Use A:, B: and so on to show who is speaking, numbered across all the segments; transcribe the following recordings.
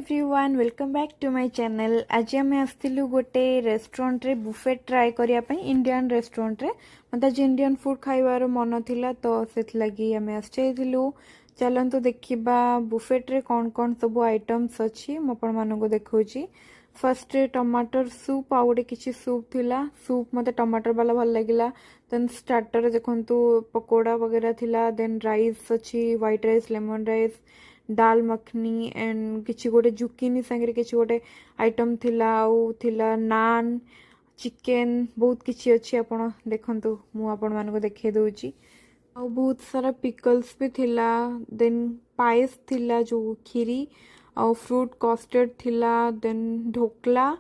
A: Everyone welcome back to my channel. आज आम आसलु गोटे रेस्टोरेंट रे बुफे ट्राए करने इंडियन रेस्टोरेंट रे मत आज इंडियन फूड खाइबार मन थिला तो से लगी आम आसलु। चलतु देखा बुफेट रे कौन कौन सब आइटम्स अच्छी मुझे मानक देखा। फर्स्ट टमाटर सूप आ गए किसी सूप थिला सूप मत टमाटर वाला भल लगे। देन स्टार्टर देखु पकोड़ा वगैरह थिला। देन राइस अच्छी white rice lemon rice dal makhani and किसी गोटे जुकिनी सांगे किसी गोटे आइटम थिला आउ थिला नान चिकेन बहुत किसी अच्छी आपण देखंतु मु आपण मानको देखे दउची। आउ बहुत सारा पिकल्स भी थिला। देन पायस थिला जो खीरी आउ फ्रूट कस्टर्ड थिला। देन ढोकला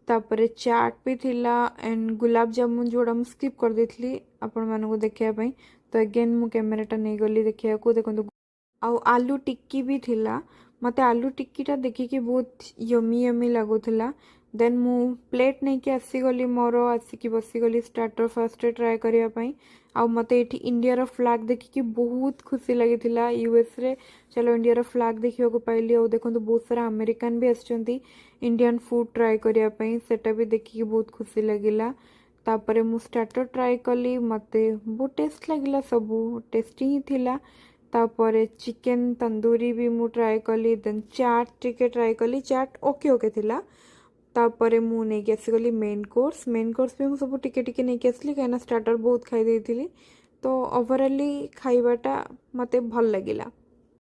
A: तापरे चाट भी थिला एंड गुलाब जामुन जोड़ा मु स्किप कर देथली आपण मानको देखिया पई। तो अगेन मु कैमराटा नहीं गली देखिया को देखंतु आउ आलू टिक्की भी थिला। मते आलू टिक्कीटा देखिकी बहुत यमी यमी लगुला। देन मु प्लेट नहीं कि आसीगली मोर आसिकी बसीगली स्टार्टर फास्ट ट्राए करने। आउ मते एठी इंडिया फ्लैग देखिकी बहुत खुशी लगी। यूएस रे चलो इंडिया फ्लैग देखा पाइली। और देखो बहुत सारा अमेरिकन भी आसचंती इंडियन फूड ट्राए करने सेटा भी देखिकी बहुत खुशी लगिला। तापरे मु स्टार्टर ट्राए कली मते बहुत टेस्ट लगिला सब टेस्टी ही थिला। तापरे चिकेन तंदूरी भी मु ट्राए कली। देन चाट टिके ट्राए कली चाट ओके ओके थिला। तापरे मु नहीं कि आसीगली मेन कोर्स भी मु सब टिके टिके नहीं कि आसली कहीं स्टार्टर बहुत खाई देती। तो ओवरऑली खाइबाटा मते भल लगिला।